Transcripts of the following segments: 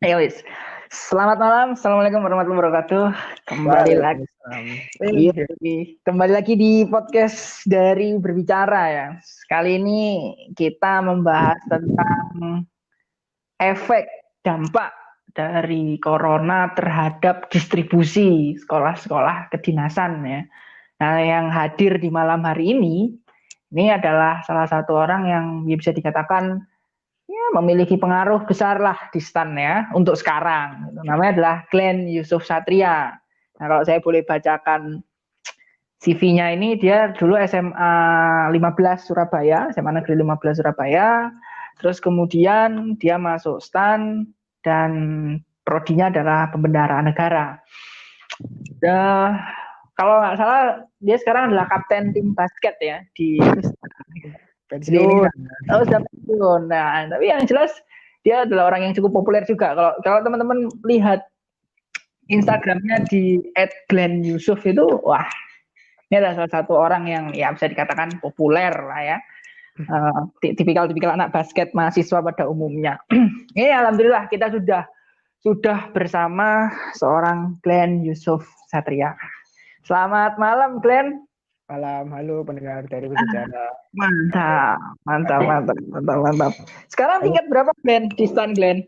Ya wis. Selamat malam. Assalamualaikum warahmatullahi wabarakatuh. Kembali lagi. Waalaikumsalam. Iya, kembali lagi di podcast dari Berbicara ya. Kali ini kita membahas tentang efek dampak dari corona terhadap distribusi sekolah-sekolah kedinasan ya. Nah, yang hadir di malam hari ini adalah salah satu orang yang bisa dikatakan ya, memiliki pengaruh besar lah di STAN ya untuk sekarang. Namanya adalah Glenn Yusuf Satria. Nah, kalau saya boleh bacakan CV-nya ini, dia dulu SMA 15 Surabaya, SMA Negeri 15 Surabaya. Terus kemudian dia masuk STAN dan prodinya adalah pembendaharaan negara. Kalau nggak salah dia sekarang adalah kapten tim basket ya di Pensiun pensiun. kan? Oh, sudah pensiun. Nah, tapi yang jelas dia adalah orang yang cukup populer juga. Kalau kalau teman-teman lihat Instagramnya di @glennyusuf itu, wah, ini adalah salah satu orang yang ya bisa dikatakan populer lah ya. Tipikal-tipikal anak basket mahasiswa pada umumnya. Ini alhamdulillah kita sudah bersama seorang Glenn Yusuf Satria. Selamat malam Glenn. Malam, halo pendengar dari Berbicara. Mantap, mantap, mantap, mantap, mantap. Sekarang Aku, tingkat berapa Glenn di STAN Glenn?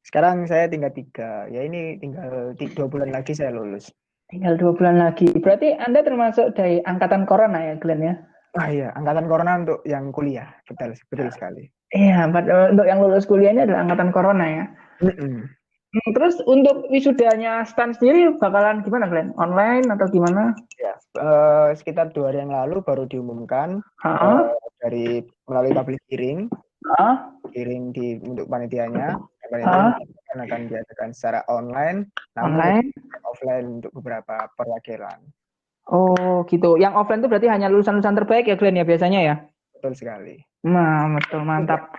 sekarang saya tinggal 3. Ya ini tinggal 2 bulan lagi saya lulus. Tinggal 2 bulan lagi. Berarti Anda termasuk dari angkatan corona ya, Glenn ya? Ah iya, angkatan corona untuk yang kuliah. Betul, betul sekali. Iya, untuk yang lulus kuliahnya adalah angkatan corona ya. Mm-mm. Terus untuk wisudanya Stan sendiri bakalan gimana, Glenn? Online atau gimana? Ya, sekitar 2 hari yang lalu baru diumumkan Hah? dari melalui public hearing, Hah? untuk panitianya. Panitia Hah? akan diadakan secara online, namun Online? offline untuk beberapa perwakilan. Oh, gitu. Yang offline itu berarti hanya lulusan-lulusan terbaik ya, Glenn ya biasanya ya? Betul sekali. Nah, betul, mantap.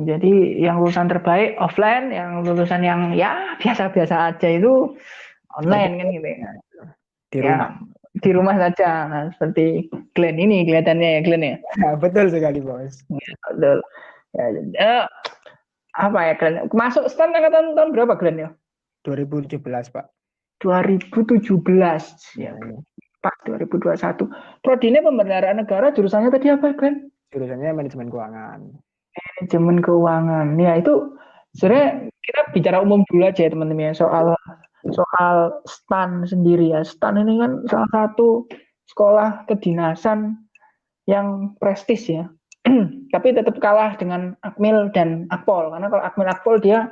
Jadi yang lulusan terbaik offline, yang lulusan yang ya biasa-biasa aja itu online kan gitu ya. Di Ya, rumah. di rumah saja. Nah, seperti Glenn ini kelihatannya ya, Glenn ya. Nah, betul sekali, Bos. Ya, betul. Ya, apa ya, Glenn? Masuk STAN angkatan tahun berapa, Glenn ya? 2017, Pak. 2017. Ya, Hmm. Pak, 2021. Prodinya pembendaharaan negara, jurusannya tadi apa, Glenn? Jurusannya manajemen keuangan. Manajemen keuangan. Ya, itu sebenarnya kita bicara umum dulu aja ya, teman-teman ya, soal soal STAN sendiri ya. STAN ini kan salah satu sekolah kedinasan yang prestis ya. Tapi tetap kalah dengan Akmil dan Akpol. Karena kalau Akmil Akpol dia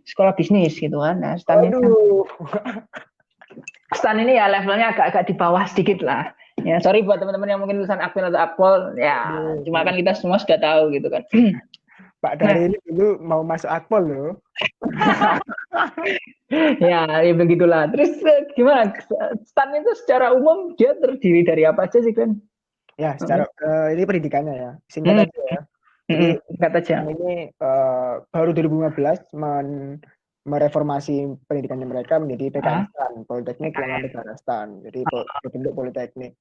sekolah bisnis gitu kan. Nah, Waduh. STAN ini ya levelnya agak-agak di bawah sedikit lah. Ya, sorry buat teman-teman yang mungkin lulusan Akmil atau Akpol, ya cuma Aduh. kan kita semua sudah tahu gitu kan. Pak Nah, Dari ini dulu mau masuk Akpol loh. ya begitulah. Terus gimana? STAN itu secara umum dia terdiri dari apa aja sih kan? Ya, secara ini pendidikannya ya. Singkat Hmm, aja ya. Jadi kata aja. ini baru 2015 mereformasi pendidikannya mereka menjadi PKN Ah, STAN, Politeknik Keuangan Negara STAN. Jadi berbentuk politeknik.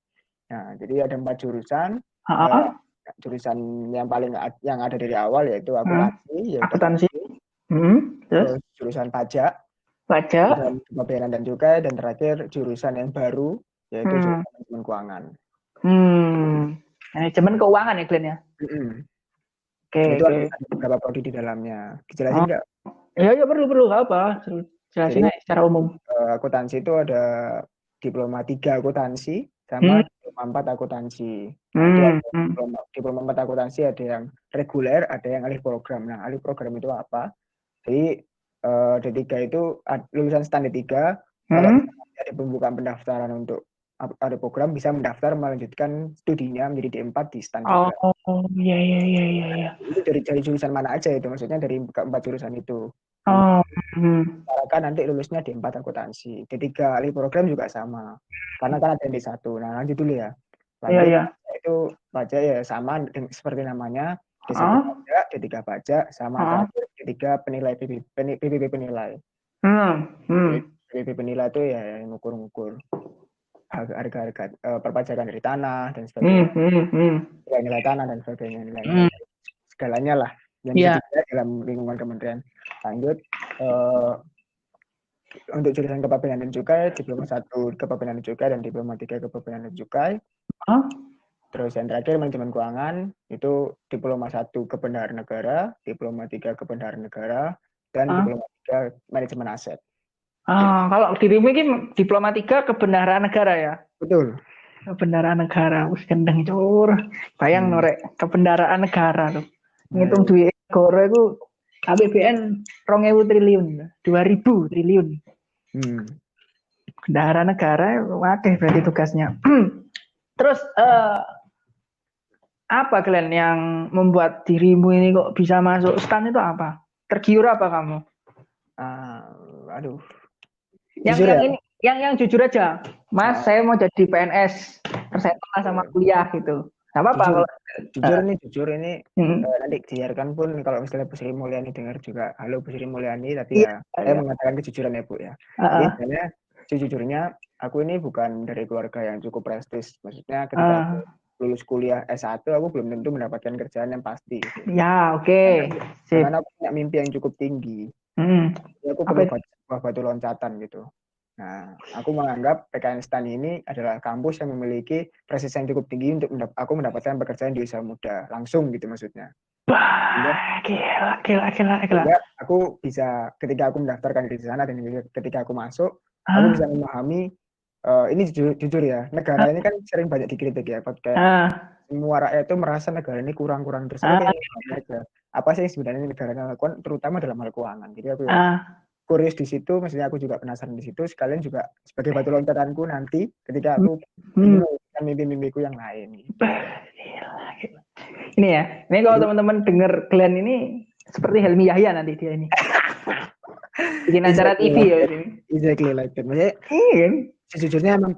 Nah, jadi ada 4 jurusan. Eh, ah, jurusan yang paling yang ada dari awal yaitu ah, akuntansi, yaitu akuntansi. akuntansi, Terus terus jurusan pajak, pajak. jurusan kepabeanan dan cukai, dan terakhir jurusan yang baru yaitu Hmm, jurusan manajemen keuangan. Manajemen keuangan ya Glenn ya. Mm-mm. Oke, Itu oke. ada beberapa prodi di dalamnya. Dijelasin Oh, nggak? ya ya perlu apa? Jadi Jelasin aja secara umum. akuntansi itu ada diploma 3 akuntansi sama Hmm, diploma 4 akuntansi. Nah, itu hmm, ada hmm. diploma 4 akuntansi ada yang reguler, ada yang alih program. Nah, alih program itu apa? Jadi D3 itu lulusan STAN D3 kalau Hmm? ada pembukaan pendaftaran untuk alih program bisa mendaftar melanjutkan studinya menjadi D4 di STAN juga. Oh, iya iya iya iya iya. Itu dari jurusan mana aja itu? Maksudnya dari keempat jurusan itu. Oh, hmm. Misalkan nanti lulusnya D4 akuntansi. D3 alih program juga sama. Karena kan ada yang D1. Nah, lanjut dulu ya. Iya Lanjut iya. itu pajak ya sama seperti namanya. D1 Ah, pajak, D3 pajak, sama ah, terakhir D3 penilai PBB penilai. Jadi hmm. PBB penilai itu ya yang ngukur-ngukur harga-harga perpajakan dari tanah dan Hmm, sebagainya. hmm, hmm. Nilai-nilai tanah dan sebagainya. Hmm. Nilai-nilai segalanya lah. yang dididik dalam lingkungan kementerian. Lanjut untuk jurusan kepabeanan dan cukai, diploma 1 kepabeanan dan cukai dan diploma 3 kepabeanan dan cukai. Terus yang terakhir manajemen keuangan, itu diploma 1 kebenaran negara, diploma 3 kebenaran negara, dan diploma 3 manajemen aset. Kalau dirimu ini diploma 3 kebenaran negara ya? Betul. Kebenaran negara, wis gendeng cur. Bayang norek kebenaran negara tuh. Ngitung duit negara itu APBN 2.000 triliun, 2.000 triliun. Kebenaran negara, waduh berarti tugasnya. Terus apa Glenn yang membuat dirimu ini kok bisa masuk STAN itu apa? Tergiur apa kamu? Yang jujur aja, Mas, saya mau jadi PNS, persetan sama kuliah gitu. Gak apa-apa jujur ini nanti dibiarkan pun kalau misalnya Bu Sri Mulyani dengar juga, halo Bu Sri Mulyani, tapi saya mengatakan kejujuran ya Bu ya. Jadi sebenarnya sejujurnya aku ini bukan dari keluarga yang cukup prestis. Maksudnya ketika aku lulus kuliah S1 aku belum tentu mendapatkan kerjaan yang pasti. Ya, oke. Karena aku punya mimpi yang cukup tinggi. Jadi aku perlu batu loncatan gitu. Nah, aku menganggap PKN STAN ini adalah kampus yang memiliki prestasi yang cukup tinggi untuk aku mendapatkan pekerjaan di usia muda. Langsung gitu maksudnya. Gila. Aku bisa, ketika aku mendaftarkan di sana dan ketika aku masuk, aku bisa memahami, ini jujur ya, negara ini kan sering banyak dikritik ya, kayak semua rakyat itu merasa negara ini kurang-kurang terus. Apa sih sebenarnya negara lakukan, terutama dalam hal keuangan. Jadi aku kurios di situ, maksudnya aku juga penasaran di situ, sekalian juga sebagai batu loncatanku nanti ketika aku mewujudkan mimpi-mimpiku yang lain. Gitu. Ini ya, ini kalau teman-teman dengar Glenn ini seperti Helmi Yahya nanti dia ini. Bikin acara TV ya ini. Exactly like that. Maksudnya, sejujurnya emang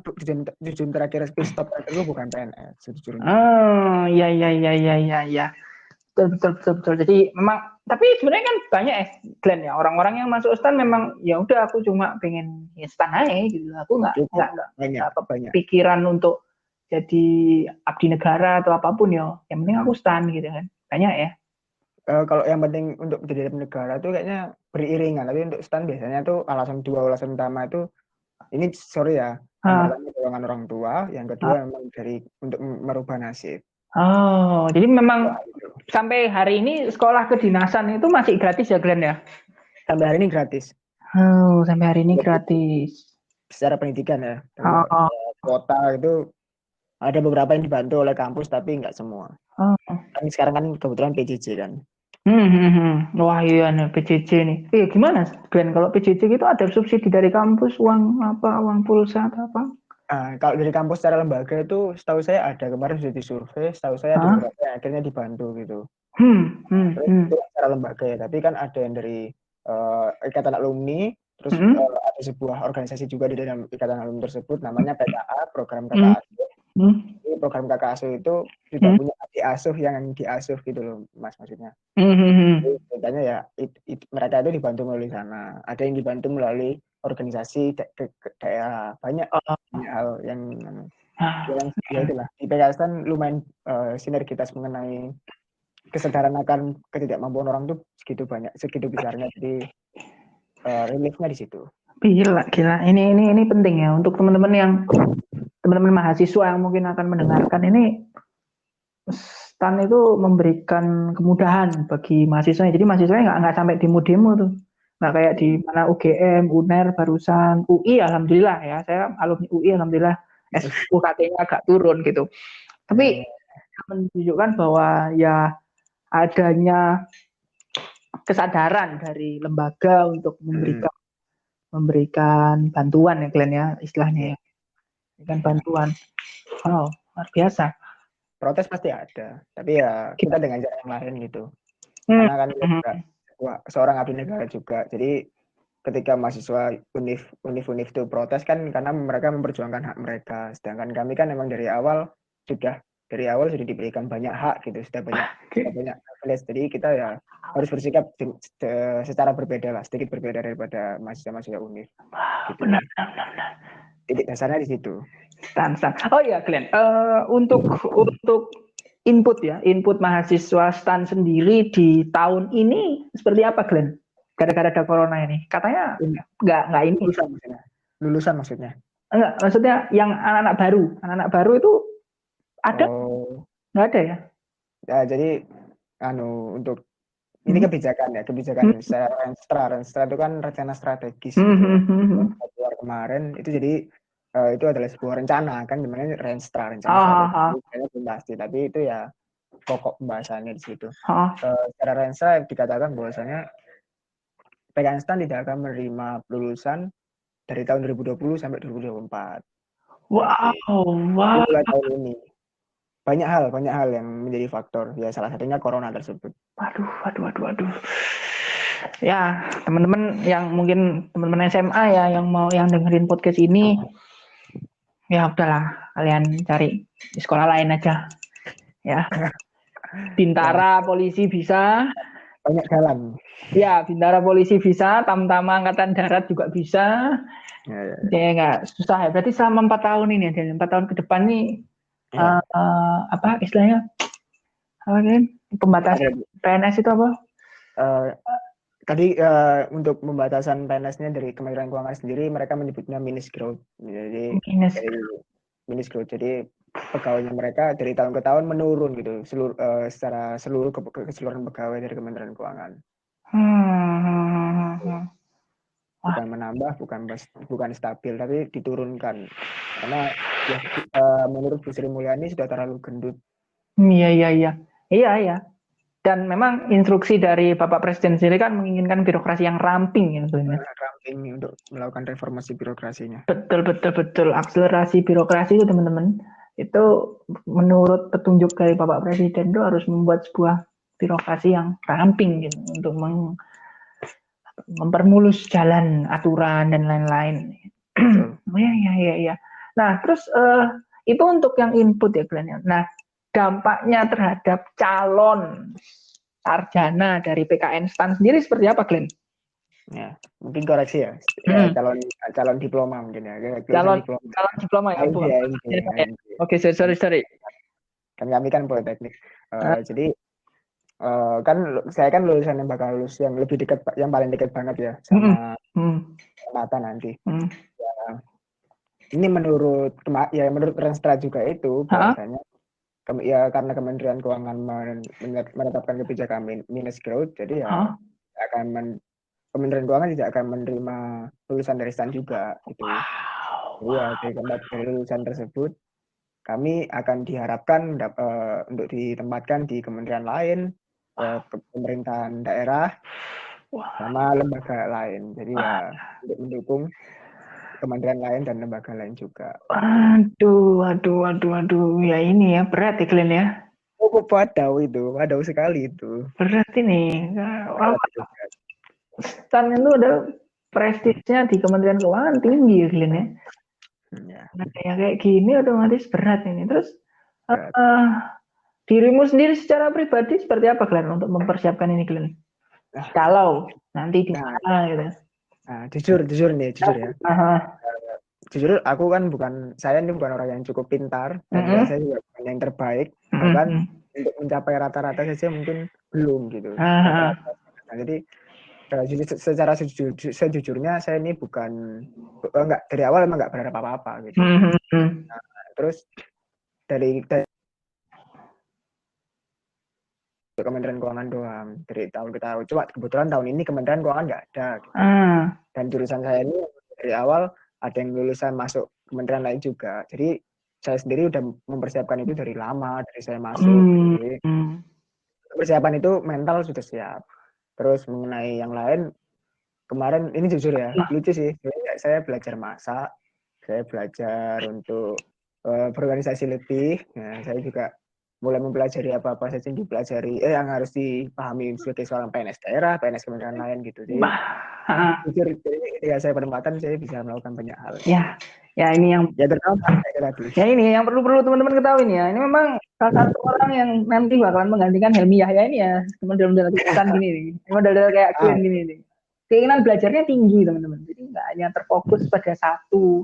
tujuan terakhir stop itu bukan PNS sejujurnya. Iya. Betul. Jadi memang, tapi sebenarnya kan banyak Glenn ya, orang-orang yang masuk STAN memang ya udah aku cuma pengen STAN aja gitu. Aku nggak pikiran untuk jadi abdi negara atau apapun ya. Yang penting aku STAN gitu kan. Banyak ya. Kalau yang penting untuk menjadi abdi negara itu kayaknya beriringan, tapi untuk STAN biasanya tuh alasan utama itu ini sorry ya, pertama dorongan orang tua, yang kedua memang untuk merubah nasib. Jadi memang sampai hari ini sekolah kedinasan itu masih gratis ya Glenn ya? Sampai hari ini gratis. Sampai hari ini gratis. Secara pendidikan ya. Kuota itu ada beberapa yang dibantu oleh kampus tapi nggak semua. Kan sekarang kan kebetulan PJJ kan. Wah iya nih PJJ nih. Gimana Glenn kalau PJJ itu ada subsidi dari kampus, uang pulsa atau apa? Kalau dari kampus secara lembaga itu setahu saya ada, kemarin sudah disurvei, setahu saya ada beberapa yang akhirnya dibantu gitu. Itu secara lembaga ya, tapi kan ada yang dari Ikatan Alumni, terus ada sebuah organisasi juga di dalam Ikatan Alumni tersebut namanya PKA, program kakak asuh. Jadi program kakak asuh itu juga punya adik asuh yang diasuh gitu loh Mas, maksudnya. Jadi ceritanya ya mereka itu dibantu melalui sana, ada yang dibantu melalui organisasi daerah, banyak hal yang ya itulah di PKS kan lumayan sinergitas mengenai kesadaran akan ketidakmampuan orang tuh segitu besarnya, jadi reliefnya di situ. Gila ini penting ya untuk teman-teman mahasiswa yang mungkin akan mendengarkan ini. STAN itu memberikan kemudahan bagi mahasiswanya, jadi mahasiswanya nggak sampai demo-demo tuh. Nggak kayak di mana UGM, UNER barusan, UI alhamdulillah ya, saya alumni UI alhamdulillah UKT-nya agak turun gitu. Tapi menunjukkan bahwa ya adanya kesadaran dari lembaga untuk memberikan bantuan ya Glenn ya istilahnya ya. Memberikan bantuan. Wow, luar biasa. Protes pasti ada, tapi ya kita dengan cara yang lain gitu. Karena kan juga seorang abdi negara juga, jadi ketika mahasiswa univ itu protes kan karena mereka memperjuangkan hak mereka, sedangkan kami kan memang dari awal sudah diberikan banyak hak gitu, sudah banyak privilege, jadi kita ya harus bersikap secara berbeda lah, sedikit berbeda daripada mahasiswa univ. Gitu. Benar. Titik dasarnya di situ. Oh iya Glenn, untuk input ya, input mahasiswa STAN sendiri di tahun ini seperti apa, Glenn? Gara-gara ada corona ini, katanya nggak ini. Lulusan maksudnya? Enggak, maksudnya yang anak-anak baru itu ada? Nggak ada ya? Ya, jadi untuk ini kebijakan Renstra itu kan rencana strategis gitu. Keluar kemarin itu jadi itu adalah sebuah rencana kan, dimana rencana strategis belum pasti, tapi itu ya pokok pembahasannya di situ. Secara Renstra dikatakan bahwasanya PKN STAN tidak akan menerima lulusan dari tahun 2020 sampai 2024. Wow. Tahun ini banyak hal yang menjadi faktor, ya salah satunya corona tersebut. Waduh. Ya, teman-teman yang mungkin teman-teman SMA ya yang dengerin podcast ini, ya udahlah, kalian cari di sekolah lain aja. Ya. Bintara polisi bisa. Banyak jalan. Ya, Bintara polisi bisa, Tamtama Angkatan Darat juga bisa. Ya nggak susah ya. Berarti selama 4 tahun ini, 4 tahun ke depan nih, apa istilahnya? Apa kan? Pembatasan PNS itu apa? Tadi untuk pembatasan PNS-nya dari Kementerian Keuangan sendiri, mereka menyebutnya minus growth. Jadi minus growth. Jadi pegawainya mereka dari tahun ke tahun menurun gitu, secara keseluruhan pegawai dari Kementerian Keuangan. Bukan menambah, bukan stabil, tapi diturunkan. Karena ya, menurut Bu Sri Mulyani sudah terlalu gendut. Iya. Dan memang instruksi dari Bapak Presiden sendiri kan menginginkan birokrasi yang ramping ya sebenarnya. Ramping untuk melakukan reformasi birokrasinya. Betul. Akselerasi birokrasi itu teman-teman. Itu menurut petunjuk dari Bapak Presiden itu harus membuat sebuah birokrasi yang ramping gitu, untuk mempermulus jalan aturan dan lain-lain. Iya. Nah, terus itu untuk yang input ya Glenn. Nah, dampaknya terhadap calon sarjana dari PKN STAN sendiri seperti apa, Glenn? Ya, mungkin koreksi ya. Calon diploma mungkin ya. Calon diploma ya. Oke, sorry. Kami kan politeknik. Jadi kan saya kan lulusan yang bakal lulus yang lebih dekat, yang paling dekat banget ya sama mata nanti. Ya, ini menurut Renstra juga itu bahwasanya ya karena Kementerian Keuangan menetapkan kebijakan minus growth, jadi ya Kementerian Keuangan tidak akan menerima lulusan dari STAN juga gitu. Jadi ya dari lulusan tersebut kami akan diharapkan untuk ditempatkan di kementerian lain, pemerintahan daerah, sama lembaga lain. Jadi ya untuk mendukung kementerian lain dan lembaga lain juga. Waduh. Ya ini ya, berat ya Glenn ya. Padau sekali itu. Berat ini. STAN itu ada prestisnya di Kementerian Keuangan tinggi ya Glenn ya. Nah, kayak gini otomatis berat ini. Terus dirimu sendiri secara pribadi seperti apa Glenn untuk mempersiapkan ini Glenn? Kalau nanti di mana gitu. Nah, jujur ya. Jujur aku kan saya ini bukan orang yang cukup pintar, dan saya juga bukan yang terbaik, bahkan untuk mencapai rata-rata saja mungkin belum gitu. Nah, jadi secara sejujurnya saya ini dari awal emang nggak berharap apa-apa gitu. Nah, terus dari Kementerian Keuangan doang dari tahun ke tahun. Cuma kebetulan tahun ini Kementerian Keuangan nggak ada. Gitu. Dan jurusan saya ini dari awal ada yang lulusan masuk kementerian lain juga. Jadi saya sendiri udah mempersiapkan itu dari lama, dari saya masuk. Jadi persiapan itu mental sudah siap. Terus mengenai yang lain, kemarin ini jujur ya, lucu sih. Saya belajar masak, saya belajar untuk berorganisasi lebih. Nah, saya juga mulai mempelajari apa-apa saja yang dipelajari, yang harus dipahami sebagai seorang PNS daerah, PNS kementerian lain gitu. Jadi jujur, ketika saya penempatan saya bisa melakukan banyak hal. Ya ini yang ini yang perlu teman-teman ketahui nih ya. Ini memang salah satu orang yang nanti bakalan menggantikan Helmi Yahya ini ya, model-model gini nih, model-model kayak Glenn gini nih. Keinginan belajarnya tinggi teman-teman. Jadi nggak hanya terfokus pada satu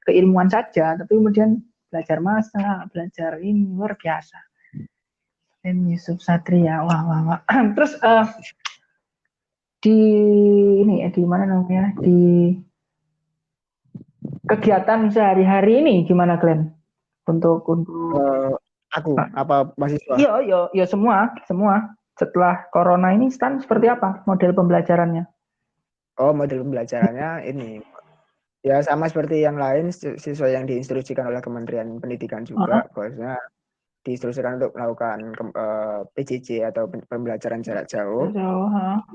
keilmuan saja, tapi kemudian belajar masak, belajar ini luar biasa. Yusuf Satria, wah. Terus di ini ya, di mana namanya, di kegiatan sehari-hari ini gimana Glenn? Untuk Aku apa mahasiswa? Iya semua. Setelah corona ini Stan seperti apa model pembelajarannya? Oh, model pembelajarannya ini ya sama seperti yang lain, siswa yang diinstruksikan oleh Kementerian Pendidikan juga, bahwasanya diinstruksikan untuk melakukan PJJ atau pembelajaran jarak jauh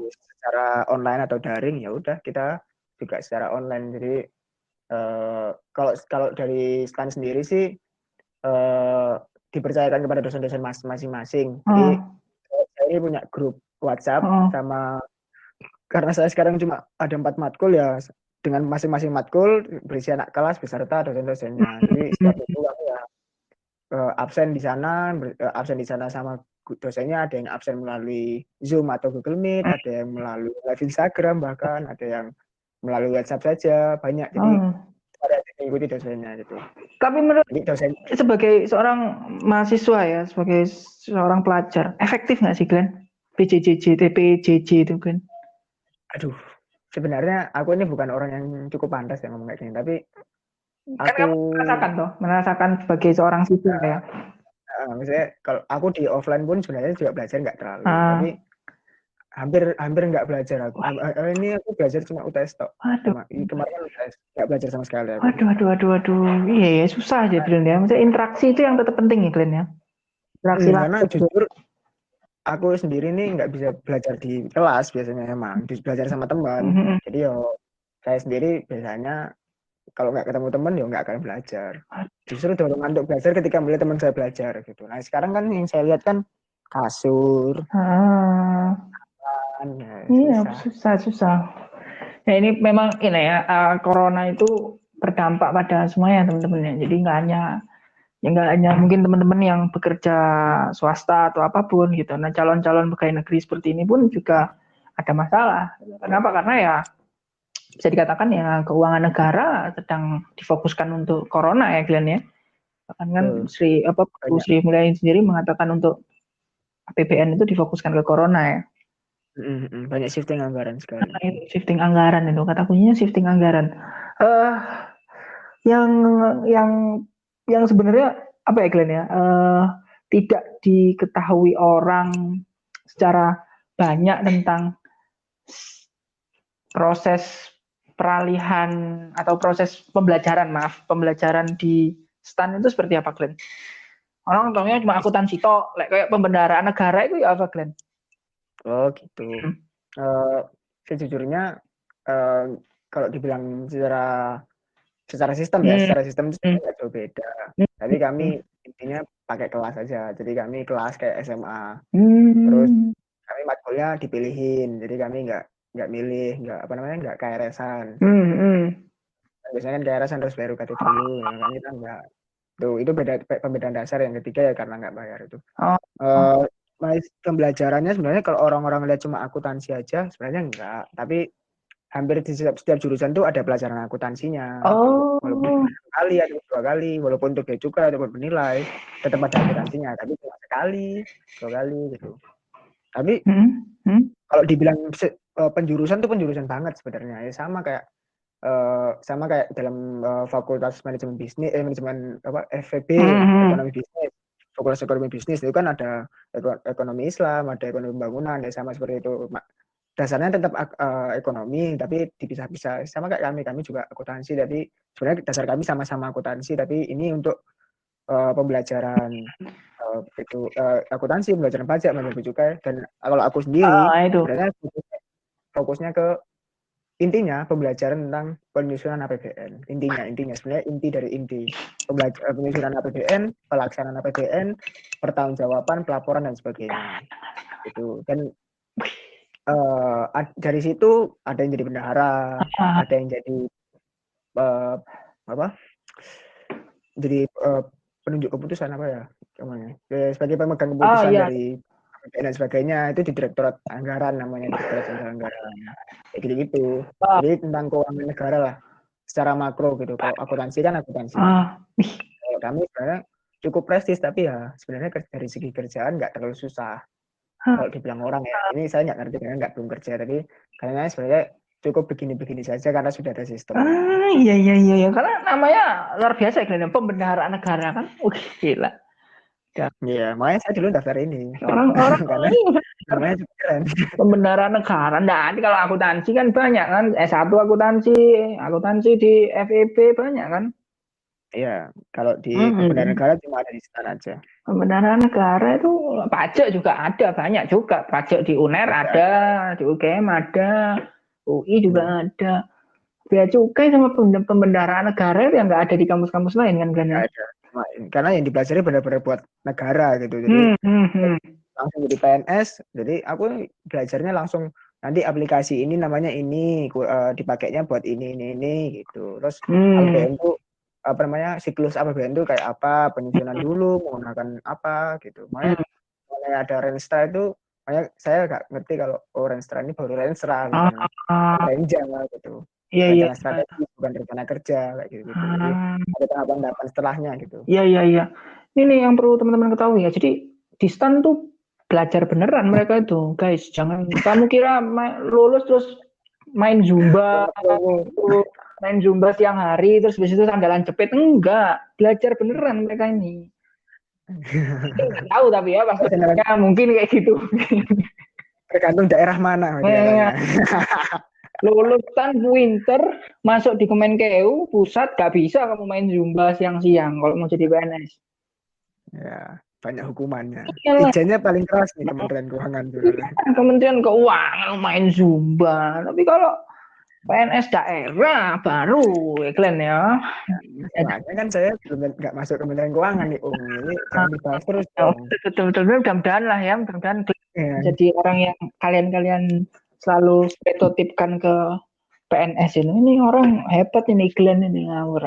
secara online atau daring. Ya udah, kita juga secara online. Jadi kalau dari Stan sendiri sih dipercayakan kepada dosen-dosen masing-masing. Jadi saya ini punya grup WhatsApp sama, karena saya sekarang cuma ada 4 matkul ya, dengan masing-masing matkul berisi anak kelas beserta dosen-dosennya. Jadi setiap minggu aku ya absen di sana sama dosennya. Ada yang absen melalui Zoom atau Google Meet, ada yang melalui live Instagram, bahkan ada yang melalui WhatsApp saja, banyak. Jadi ada yang mengikuti dosennya gitu. Tapi menurut sebagai seorang mahasiswa ya, sebagai seorang pelajar, efektif nggak sih Glenn? PJJ itu Glenn? Aduh, sebenarnya aku ini bukan orang yang cukup pantas yang ngomong kayak gini, tapi kan kamu merasakan sebagai seorang siswa ya. Misalnya kalau aku di offline pun sebenarnya juga belajar nggak terlalu, tapi hampir nggak belajar aku. Ini aku belajar cuma UTS tok. Kemarin kan UTS nggak belajar sama sekali aku. Waduh. Iya, susah aja Glenn ya. Maksudnya interaksi itu yang tetap penting ya Glenn ya. Karena jujur aku sendiri nih nggak bisa belajar di kelas biasanya, emang belajar sama teman. Jadi saya sendiri biasanya kalau nggak ketemu teman ya nggak akan belajar. Justru dorongan untuk belajar ketika melihat teman saya belajar gitu. Nah sekarang kan yang saya lihat kan kasur. Iya, susah. Ya ini memang ini ya, corona itu berdampak pada semuanya teman-teman ya. Jadi nggak hanya mungkin teman-teman yang bekerja swasta atau apapun gitu. Nah calon-calon pegawai negeri seperti ini pun juga ada masalah. Kenapa? Karena ya bisa dikatakan ya keuangan negara sedang difokuskan untuk corona ya Glenn ya. Bahkan kan Sri Mulyani sendiri mengatakan untuk APBN itu difokuskan ke corona ya. Banyak shifting anggaran sekali. Shifting anggaran itu, kata kuncinya shifting anggaran. Yang sebenarnya apa ya Glenn ya? Tidak diketahui orang secara banyak tentang proses peralihan atau proses pembelajaran di STAN itu seperti apa Glenn? Orang tahunya cuma akuntansi tok, kayak pembendaharaan negara itu ya apa Glenn? Oh gitu. Sejujurnya kalau dibilang secara sistem ya, secara sistem itu sebenarnya jauh beda. Tapi kami intinya pakai kelas aja. Jadi kami kelas kayak SMA. Terus kami matkulnya dipilihin. Jadi kami nggak milih, nggak KRS-an. Biasanya kan KRS-an harus bayar UKT dulu. Kan kita nggak. Tuh, itu pembedaan dasar. Yang ketiga ya karena nggak bayar itu. Pembelajarannya sebenarnya kalau orang-orang lihat cuma akuntansi aja sebenarnya enggak, tapi hampir di setiap jurusan tuh ada pelajaran akuntansinya. Walaupun sekali atau 2 kali, walaupun untuk bea cukai ataupun penilai tetap ada akuntansinya, tapi cuma sekali 2 kali gitu. Tapi kalau dibilang penjurusan tuh penjurusan banget sebenarnya ya, sama kayak dalam fakultas manajemen bisnis, FEB, ekonomi bisnis. Fakultas ekonomi bisnis itu kan ada ekonomi Islam, ada ekonomi pembangunan, ya sama seperti itu. Dasarnya tetap ekonomi, tapi dipisah-pisah. Sama kayak kami juga akuntansi, tapi sebenarnya dasar kami sama-sama akuntansi, tapi ini untuk pembelajaran akuntansi, pembelajaran pajak, manajemen cukai. Dan kalau aku sendiri, sebenarnya fokusnya ke intinya pembelajaran tentang penyusunan APBN. Intinya sebenarnya inti dari inti penyusunan APBN, pelaksanaan APBN, pertanggungjawaban, pelaporan dan sebagainya. Itu. Dan dari situ ada yang jadi bendahara, ada yang jadi jadi penunjuk keputusan apa ya namanya, sebagai pemegang keputusan dari APBN dan sebagainya. Itu di Direktorat Anggaran namanya, Direktorat Jenderal Anggaran. Kayak gitu. Jadi tentang keuangan negara lah secara makro gitu. Kalau akuntansi kan akuntansi. Kalau kami sebenarnya cukup prestis, tapi ya sebenarnya dari segi kerjaan nggak terlalu susah. Kalau dibilang orang ya, ini saya nggak ngerti karena nggak belum kerja, tapi kayaknya sebenarnya cukup begini-begini saja karena sudah ada sistemnya. Iya. Karena namanya luar biasa ya, Glenn. Pembendaharaan negara kan. Gila. Iya, makanya saya dulu daftar ini. Orang-orang karena namanya juga keren. Pembenaran negara. Nah, kalau akuntansi kan banyak kan. S1 akuntansi di FEB banyak kan. Iya, kalau di pembenaran negara cuma ada di sana aja. Pembenaran negara itu pajak juga ada, banyak juga. Pajak di UNER ada, di UGM ada, UI juga ada. Bea cukai sama pembendaharaan negara yang nggak ada di kampus-kampus lain kan, Nggak ada. Karena yang dipelajari benar-benar buat negara gitu. Jadi langsung jadi PNS. Jadi aku belajarnya langsung nanti aplikasi ini namanya ini, dipakainya buat ini gitu. Terus APBN itu apa namanya, siklus APBN itu kayak apa, penyusunan dulu menggunakan apa gitu. Makanya ada Renstra itu, makanya saya nggak ngerti kalau Renstra ini baru Renstra bukan Renjang gitu. Rencana strategi bukan rencana kerja kayak gitu. Jadi ada tahapan-tahapan setelahnya gitu. Iya. Ini yang perlu teman-teman ketahui ya. Jadi di STAN tuh belajar beneran mereka itu, guys. Jangan kamu kira lulus terus main zumba siang hari terus habis itu sandalan jepit, enggak, belajar beneran mereka ini. Tahu tapi ya pasti mungkin kayak gitu. Tergantung daerah mana. Lulusan winter masuk di Kemenkeu pusat gak bisa kamu main zumba siang-siang kalau mau jadi PNS. Ya, banyak hukumannya. Izinnya paling keras nih Kementerian Keuangan. Kementerian Keuangan main zumba, tapi kalau PNS daerah baru ya Glenn ya. Soalnya kan saya belum nggak masuk Kementerian Keuangan nih, Ini jangan dibahas terus dong. Betul. Mudah-mudahan lah ya, mudah-mudahan jadi orang yang kalian selalu prototipkan ke PNS ini. Ini orang hebat ini Glenn ini ngawur.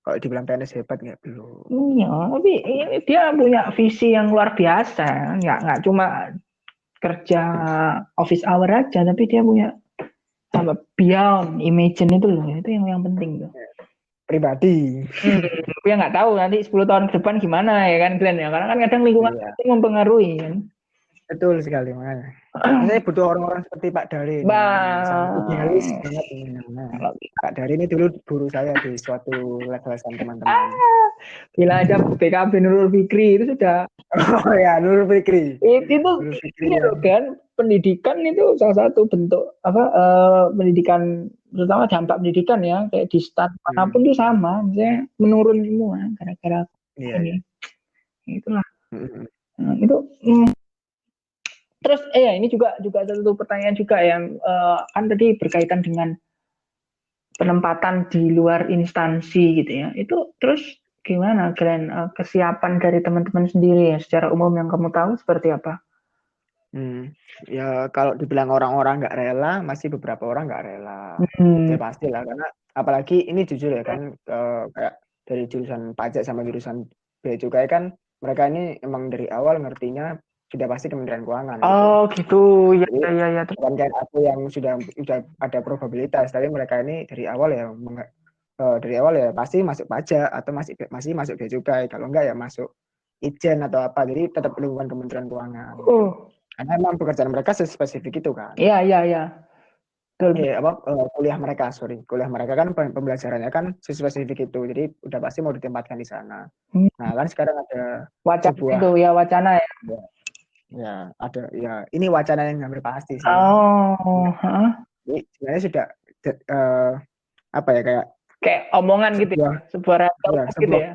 Kalau dibilang PNS hebat nggak belum. Iya, tapi ini dia punya visi yang luar biasa. Nggak cuma kerja office hour aja, tapi dia punya apa beyond imagine itu loh. Itu yang penting tuh. Pribadi. Tapi ya nggak tahu nanti 10 tahun ke depan gimana ya kan Glenn ya. Karena kan kadang lingkungan itu mempengaruhi kan. Betul sekali makanya. Saya butuh orang-orang seperti Pak Dari. Idealis banget ini. Pak Dari ini dulu guru saya di suatu level teman-teman. Bila ada PKB Nurul Fikri itu sudah. Oh ya, Nurul Fikri. Itu loh kan, pendidikan itu salah satu bentuk pendidikan, terutama dampak pendidikan ya, kayak di STAN manapun itu sama, misalnya menurun semua gara-gara ini. Itulah. Itu terus ini juga satu pertanyaan juga yang kan tadi berkaitan dengan penempatan di luar instansi gitu ya. Itu terus gimana Glenn, kesiapan dari teman-teman sendiri ya secara umum yang kamu tahu seperti apa? Ya kalau dibilang orang-orang nggak rela, masih beberapa orang nggak rela. Ya pasti lah, karena apalagi ini jujur ya kan, kayak dari jurusan pajak sama jurusan bea cukai kan, mereka ini emang dari awal ngertinya sudah pasti Kementerian Keuangan. Oh gitu, ya. Bukan kayak aku yang sudah ada probabilitas, tapi mereka ini dari awal ya pasti masuk pajak atau masih masuk bea cukai. Kalau enggak ya masuk Ijen atau apa, jadi tetap lingkungan Kementerian Keuangan. Karena memang pekerjaan mereka spesifik itu kan. Iya. Kuliah mereka kan pembelajarannya kan spesifik itu, jadi udah pasti mau ditempatkan di sana. Nah kan sekarang ada wacana ya. Ya ada ya, ini wacana yang hampir pasti sih. Jadi sebenarnya sudah kayak omongan gitu ya, sebuah gitu ya.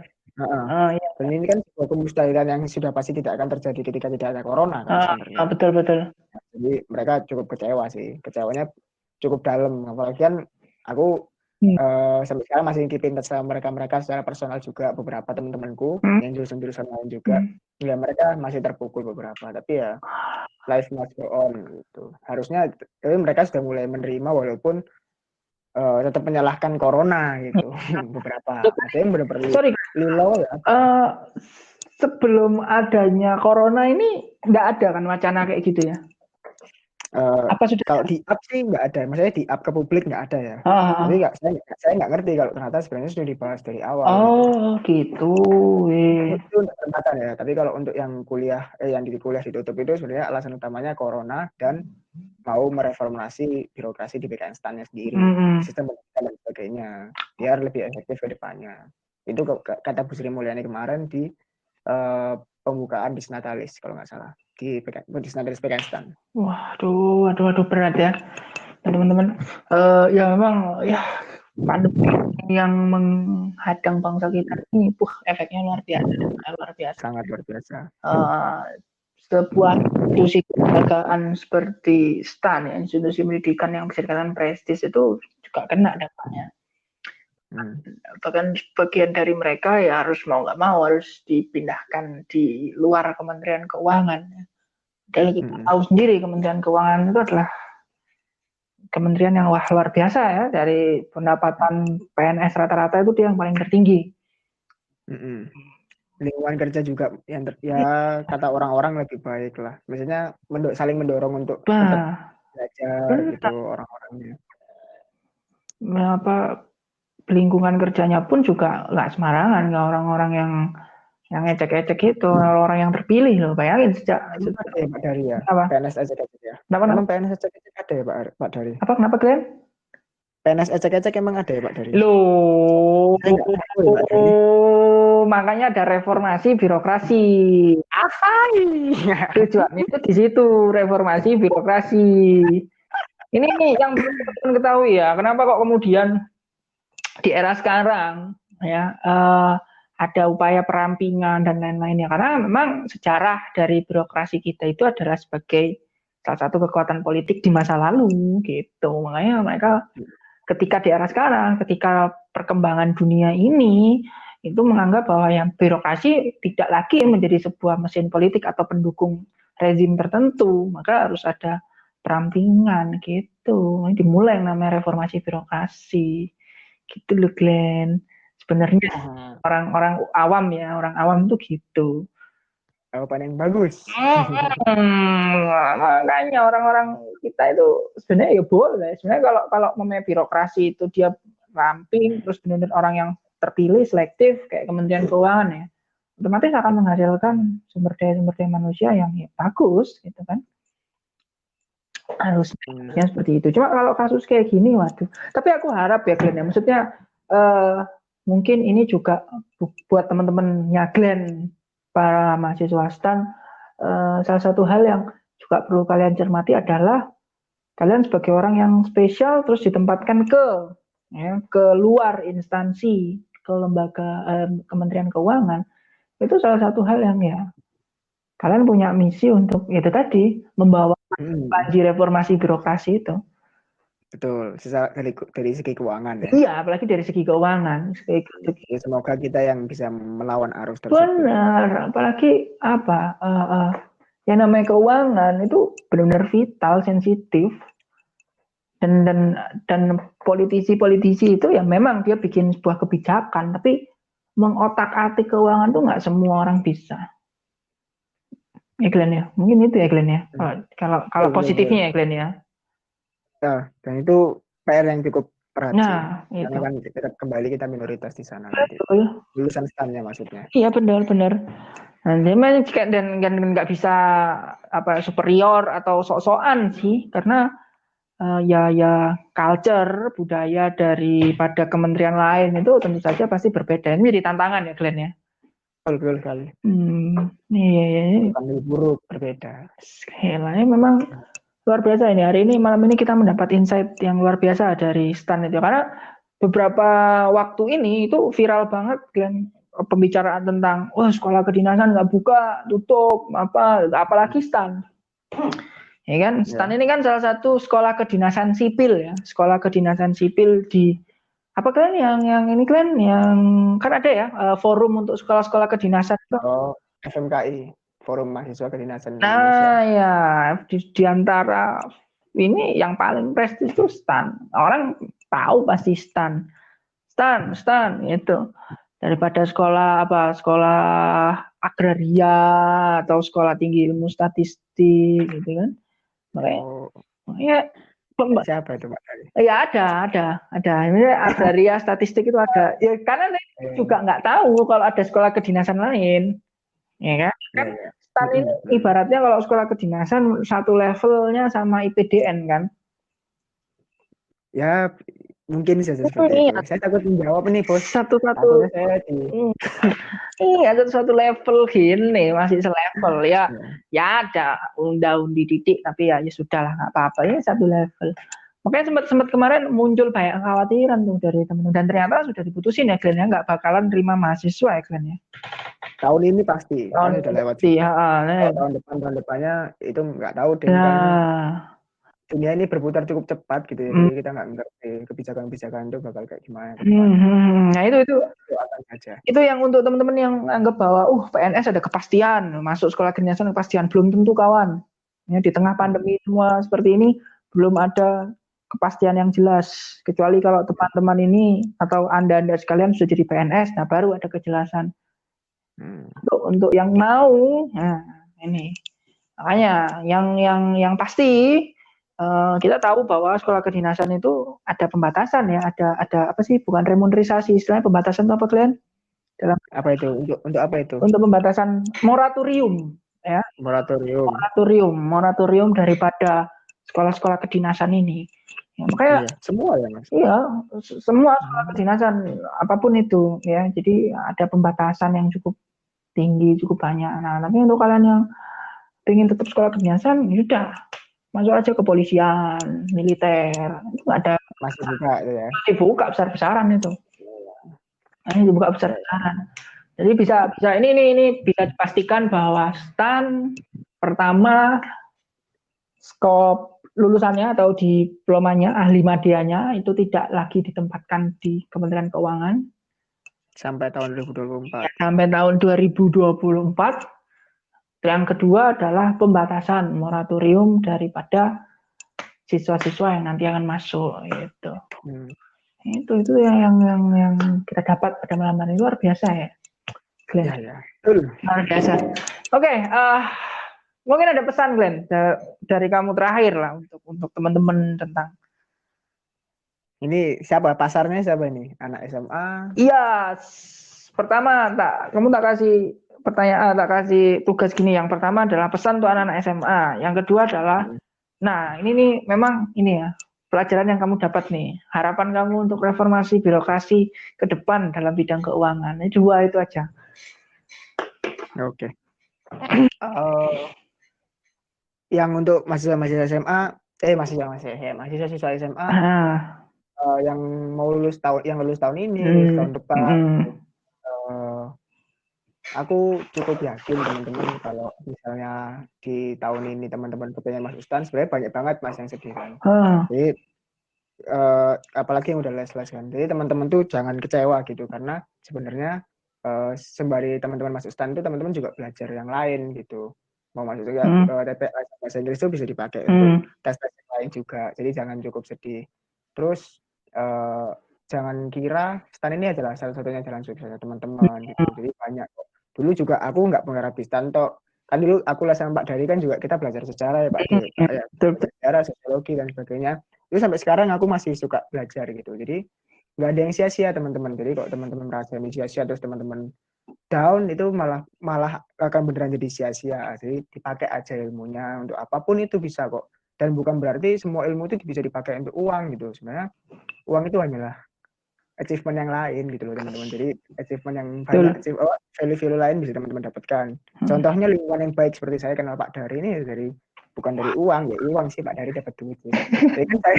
Dan ini kan sebuah kemustahilan yang sudah pasti tidak akan terjadi ketika tidak ada corona kan sebenarnya. Betul. Jadi mereka cukup kecewa sih, kecewanya cukup dalam. Apalagi kan aku sampai sekarang masih ngikutin sama mereka secara personal juga, beberapa teman-temanku yang jurusan-jurusan lain juga. Ya mereka masih terpukul beberapa, tapi ya life must go on gitu. Harusnya tapi mereka sudah mulai menerima walaupun tetap menyalahkan corona gitu. Beberapa. Ada yang benar-benar lilo ya. Sebelum adanya corona ini nggak ada kan wacana kayak gitu ya? Apa sudah? Kalau di up sih nggak ada, maksudnya di up ke publik nggak ada ya. Tapi saya nggak ngerti kalau ternyata sebenarnya sudah dibahas dari awal gitu. Gitu. Itu untuk kesempatan ya. Tapi kalau untuk yang yang di kuliah ditutup itu sebenarnya alasan utamanya corona dan mau mereformasi birokrasi di BK instannya sendiri, sistem pendidikan dan sebagainya, biar lebih efektif ke depannya. Itu kata Bu Sri Mulyani kemarin di pembukaan Disnatalis kalau nggak salah, di Disnatalis BK instan. Waduh, berat ya teman-teman. Ya memang ya pandemi yang menghadang bangsa kita ini, efeknya luar biasa. Sangat luar biasa. Sebuah institusi kelembagaan seperti STAN, ya, institusi pendidikan yang bisa dikatakan prestis itu juga kena dampaknya. Bahkan bagian dari mereka ya harus mau nggak mau harus dipindahkan di luar Kementerian Keuangan. Dan kita tahu sendiri Kementerian Keuangan itu adalah kementerian yang luar biasa ya, dari pendapatan PNS rata-rata itu dia yang paling tertinggi. Lingkungan kerja juga yang ya kata orang-orang lebih baik lah. Biasanya saling mendorong untuk tetap belajar gitu orang-orangnya. Lingkungan kerjanya pun juga nggak sembarangan, nggak orang-orang yang ecek-ecek itu, orang yang terpilih loh. Bayangin sejak ada ya Pak Dari ya. Apa? PNS ecek-ecek ya. Emang PNS ecek-ecek ada ya Pak Dari? Kenapa Glenn? PNS ecek-ecek emang ada ya Pak Dari? Loh, makanya ada reformasi birokrasi. Tujuannya itu di situ, reformasi birokrasi. Ini nih yang belum ketahui ya, kenapa kok kemudian di era sekarang ya ada upaya perampingan dan lain-lainnya, karena memang sejarah dari birokrasi kita itu adalah sebagai salah satu kekuatan politik di masa lalu gitu. Makanya mereka ketika di era sekarang, ketika perkembangan dunia ini itu menganggap bahwa yang birokrasi tidak lagi menjadi sebuah mesin politik atau pendukung rezim tertentu, maka harus ada perampingan gitu. Dimulai yang namanya reformasi birokrasi. Gitu loh Glenn. Sebenarnya orang-orang awam ya, orang awam tuh gitu. Jawaban yang bagus. Makanya orang-orang kita itu sebenarnya ya boleh. Sebenarnya kalau namanya birokrasi itu dia ramping, terus benar-benar orang yang terpilih selektif kayak Kementerian Keuangan ya, otomatis akan menghasilkan sumber daya manusia yang ya, bagus gitu kan. Harusnya seperti itu. Cuma kalau kasus kayak gini, waduh. Tapi aku harap ya Glenn ya, maksudnya mungkin ini juga buat teman-temannya Glenn, para mahasiswa STAN, salah satu hal yang juga perlu kalian cermati adalah kalian sebagai orang yang spesial terus ditempatkan ke luar instansi, ke lembaga Kementerian Keuangan, itu salah satu hal yang ya kalian punya misi untuk itu tadi, membawa lagi reformasi birokrasi itu. Betul, dari segi keuangan ya. Iya, apalagi dari segi keuangan. Semoga kita yang bisa melawan arus tersebut. Benar, apalagi yang namanya keuangan itu benar-benar vital, sensitif. Dan politisi-politisi itu ya memang dia bikin sebuah kebijakan, tapi mengotak-atik keuangan tuh nggak semua orang bisa. Ya Glenn ya, mungkin itu ya Glenn ya. Kalau positifnya ya Glenn ya. Nah, dan itu PR yang cukup berat sih. Itu. Karena kan tetap kembali kita minoritas di sana. Betul. Lulusan STAN-nya maksudnya. Iya benar. Dan nggak bisa superior atau sok-sokan sih, karena ya culture, budaya daripada kementerian lain itu tentu saja pasti berbeda. Ini jadi tantangan ya Glenn ya. Betul sekali. Iya. Bukan lebih buruk, berbeda. Lainnya memang luar biasa ini. Hari ini malam ini kita mendapat insight yang luar biasa dari STAN itu, karena beberapa waktu ini itu viral banget Glenn, pembicaraan tentang sekolah kedinasan nggak buka, tutup, apalagi STAN. Ya kan, STAN ini kan salah satu sekolah kedinasan sipil ya, sekolah kedinasan sipil di apa kan yang ini kan yang kan ada ya forum untuk sekolah-sekolah kedinasan. FMKI, Forum Mahasiswa Kedinasan Indonesia. Nah ya di antara ini yang paling prestis itu STAN. Orang tahu pasti STAN itu. Daripada sekolah agraria atau sekolah tinggi ilmu statistik gitu kan. Makanya, ya, siapa itu Pak Dari? Ya ada. Ini agraria statistik itu ada. Ya karena saya juga nggak tahu kalau ada sekolah kedinasan lain, ya kan? Kan STAN ini ibaratnya kalau sekolah kedinasan satu levelnya sama IPDN kan? Ya mungkin saja seperti itu. Saya takut menjawab nih bos. Satu-satu. Iya, satu level gini masih selevel ya. Ya ada unda-undi didik tapi ya sudah lah nggak apa-apa ya satu level. Makanya sempat kemarin muncul banyak kekhawatiran tuh dari teman-teman dan ternyata sudah diputusin ya Glenn ya nggak bakalan terima mahasiswa ya Glenn ya. Tahun ini pasti kan sudah lewat. Tahun depannya itu nggak tahu deh kan. Dunia ini berputar cukup cepat gitu ya. Jadi kita nggak ngerti kebijakan-kebijakan itu bakal kayak gimana. Nah itu yang untuk teman-teman yang anggap bahwa PNS ada kepastian masuk sekolah kedinasan kepastian belum tentu kawan. Ya, di tengah pandemi semua seperti ini belum ada kepastian yang jelas kecuali kalau teman-teman ini atau anda sekalian sudah jadi PNS, nah baru ada kejelasan. Untuk yang mau, nah ini makanya yang pasti kita tahu bahwa sekolah kedinasan itu ada pembatasan ya, ada apa sih? Bukan remunerisasi, istilahnya pembatasan itu apa kalian? Dalam apa itu? Untuk apa itu? Untuk pembatasan moratorium ya. Moratorium daripada sekolah-sekolah kedinasan ini. Ya, makanya semua ya Mas. Iya, semua sekolah kedinasan apapun itu ya. Jadi ada pembatasan yang cukup tinggi, cukup banyak. Nah, tapi untuk kalian yang ingin tetap sekolah kedinasan, ya sudah masuk aja kepolisian, militer, itu ada masih buka ya. Masih buka besar-besaran itu. Ini dibuka besar-besaran. Jadi bisa ini bisa dipastikan bahwa STAN pertama skop lulusannya atau diplomanya ahli madianya itu tidak lagi ditempatkan di Kementerian Keuangan sampai tahun 2024. Sampai tahun 2024. Yang kedua adalah pembatasan moratorium daripada siswa-siswa yang nanti akan masuk gitu. Itu yang kita dapat pada malam hari luar biasa ya. Glenn. Ya. Luar biasa. Oke, mungkin ada pesan Glenn dari kamu terakhir lah untuk teman-teman tentang ini siapa pasarnya siapa nih anak SMA? Iya, pertama kamu tak kasih pertanyaan, tak kasih tugas gini. Yang pertama adalah pesan untuk anak-anak SMA. Yang kedua adalah, nah ini nih memang ini ya pelajaran yang kamu dapat nih. Harapan kamu untuk reformasi birokrasi ke depan dalam bidang keuangan. Ini dua itu aja. Oke. Yang untuk mahasiswa SMA, mahasiswa SMA yang mau lulus tahun ini, lulus tahun depan. Aku cukup yakin teman-teman kalau misalnya di tahun ini teman-teman kepengen masuk STAN, sebenarnya banyak banget mas yang sedih kan. Jadi apalagi yang udah les-les kan. Jadi teman-teman tuh jangan kecewa gitu karena sebenarnya sembari teman-teman masuk STAN itu teman-teman juga belajar yang lain gitu. Mau masuk juga TPS bahasa Inggris itu bisa dipakai untuk tes-tes yang lain juga. Jadi jangan cukup sedih. Terus jangan kira STAN ini adalah salah satunya jalan sukses teman-teman gitu. Jadi banyak kok. Dulu juga aku nggak mengharap di STAN toh. Kan dulu aku les sama Pak Dari kan juga kita belajar sejarah ya Pak Dari. Sejarah, sosiologi dan sebagainya. Itu sampai sekarang aku masih suka belajar gitu. Jadi nggak ada yang sia-sia teman-teman. Jadi kalau teman-teman merasa ini sia-sia terus teman-teman down itu malah akan beneran jadi sia-sia. Jadi dipakai aja ilmunya untuk apapun itu bisa kok. Dan bukan berarti semua ilmu itu bisa dipakai untuk uang gitu. Sebenarnya uang itu hanyalah achievement yang lain gitu loh teman-teman. Jadi achievement yang banyak, value-value lain bisa teman-teman dapatkan. Contohnya lingkungan yang baik seperti saya kenal Pak Dari ini bukan dari uang, ya uang sih Pak Dari dapat duit sih. Jadi kan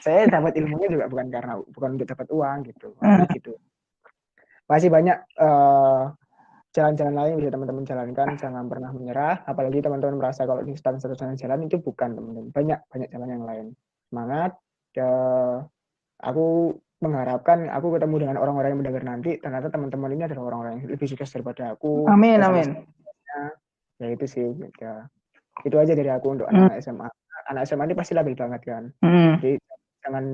saya dapat ilmunya juga bukan untuk dapat uang gitu. Gitu. Masih banyak jalan-jalan lain bisa teman-teman jalankan, jangan pernah menyerah. Apalagi teman-teman merasa kalau di STAN satu-satunya jalan itu bukan teman-teman. Banyak jalan yang lain. Semangat. Aku mengharapkan aku ketemu dengan orang-orang yang mendengar nanti. Ternyata teman-teman ini adalah orang-orang yang lebih sukses daripada aku. Amin. Ya itu sih. Ya. Itu aja dari aku untuk anak-anak SMA. Anak SMA ini pasti labil banget kan. Jadi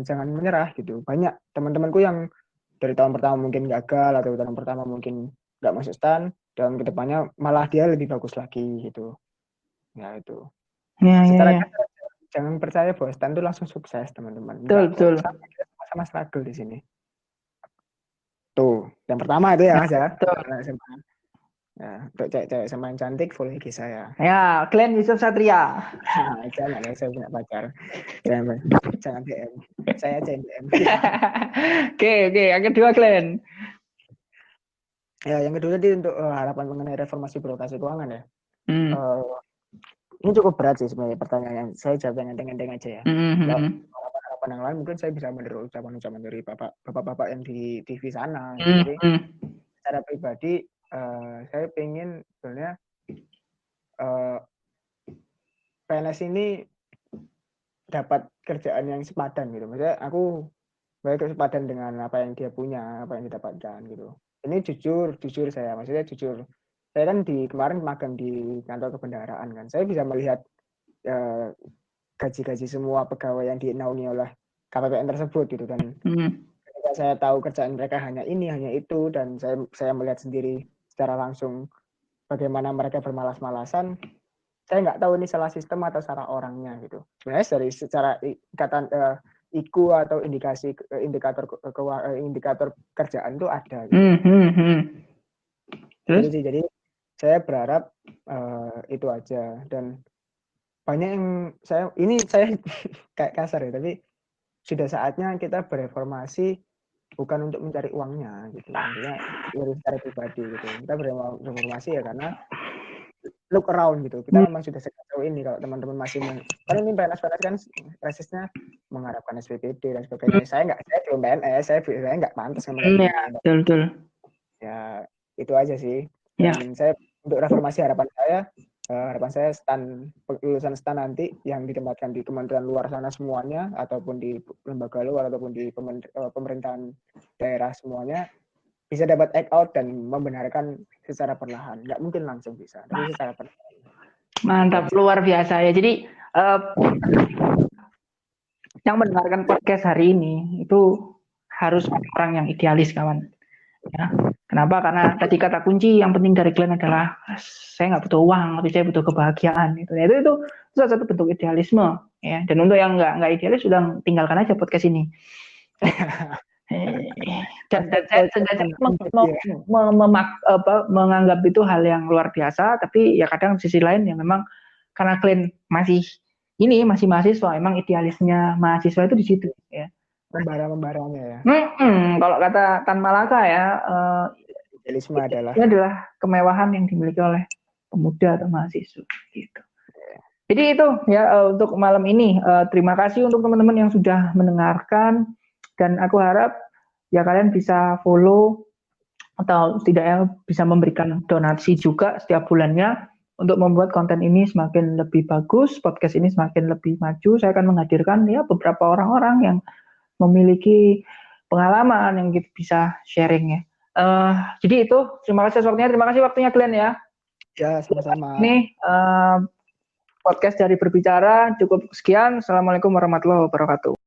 jangan menyerah gitu. Banyak teman-temanku yang dari tahun pertama mungkin gagal atau tahun pertama mungkin nggak masuk STAN dan kedepannya malah dia lebih bagus lagi gitu. Ya itu. Secara jangan percaya bahwa stan itu langsung sukses, teman-teman. Betul. Sama struggle di sini. Tuh, yang pertama itu ya, Mas ya. Ya, untuk cewek-cewek sama yang cantik follow IG saya. Ya, Glenn Yusuf Satria. Jangan ya, saya punya pacar. Jangan DM. Saya aja yang DM. Oke, yang kedua Glenn. Ya, yang kedua tadi untuk harapan mengenai reformasi birokrasi keuangan ya. Ini cukup berat sih sebenarnya pertanyaan. Saya jawab yang enteng-enteng aja ya. Harapan yang lain mungkin saya bisa meniru ucapan-ucapan dari bapak-bapak yang di TV sana. Jadi secara pribadi saya pengen sebenarnya PNS ini dapat kerjaan yang sepadan gitu. Maksudnya aku baik sepadan dengan apa yang dia punya, apa yang didapatkan gitu. Ini jujur saya, maksudnya jujur. Saya kan kemarin magang di kantor kebendaharaan kan. Saya bisa melihat gaji-gaji semua pegawai yang dinaungi oleh KPPN tersebut gitu kan. Ketika saya tahu kerjaan mereka hanya ini, hanya itu, dan saya melihat sendiri secara langsung bagaimana mereka bermalas-malasan, saya nggak tahu ini salah sistem atau salah orangnya gitu. Sebenarnya dari secara ikatan IQ atau indikator kerjaan itu ada. Gitu. Terus? Jadi saya berharap itu aja, dan banyak yang saya kayak kasar ya, tapi sudah saatnya kita bereformasi bukan untuk mencari uangnya gitu. Intinya secara pribadi gitu. Kita bereformasi ya karena look around gitu. Kita memang sudah sejauh ini kalau teman-teman masih kan ini PNS kan resistnya mengharapkan SPPD dan sebagainya. Saya belum PNS, saya nggak pantas sama ini. Betul. Ya itu aja sih. Dan saya untuk reformasi harapan saya lulusan STAN nanti yang ditempatkan di kementerian luar sana semuanya ataupun di lembaga luar ataupun di pemerintahan daerah semuanya bisa dapat act out dan membenarkan secara perlahan. Nggak mungkin langsung bisa, tapi secara perlahan. Mantap, luar biasa ya. Jadi yang mendengarkan podcast hari ini itu harus orang yang idealis, kawan. Ya. Kenapa? Karena tadi kata kunci yang penting dari Glenn adalah saya nggak butuh uang, tapi saya butuh kebahagiaan. Itu salah satu bentuk idealisme. Ya. Dan untuk yang nggak idealis, sudah tinggalkan aja podcast ini. Dan saya menganggap itu hal yang luar biasa, tapi ya kadang di sisi lain yang memang karena Glenn masih mahasiswa, emang idealisnya mahasiswa itu di situ ya. Membara-membaranya ya. Kalau kata Tan Malaka ya, idealisme adalah kemewahan yang dimiliki oleh pemuda atau mahasiswa gitu. Jadi itu ya untuk malam ini. Terima kasih untuk teman-teman yang sudah mendengarkan, dan aku harap ya kalian bisa follow atau setidaknya bisa memberikan donasi juga setiap bulannya untuk membuat konten ini semakin lebih bagus, podcast ini semakin lebih maju. Saya akan menghadirkan ya beberapa orang-orang yang memiliki pengalaman yang kita bisa sharing ya. Jadi itu, terima kasih waktunya Glenn ya. Ya, sama-sama. Ini podcast dari Berbicara cukup sekian. Assalamualaikum warahmatullahi wabarakatuh.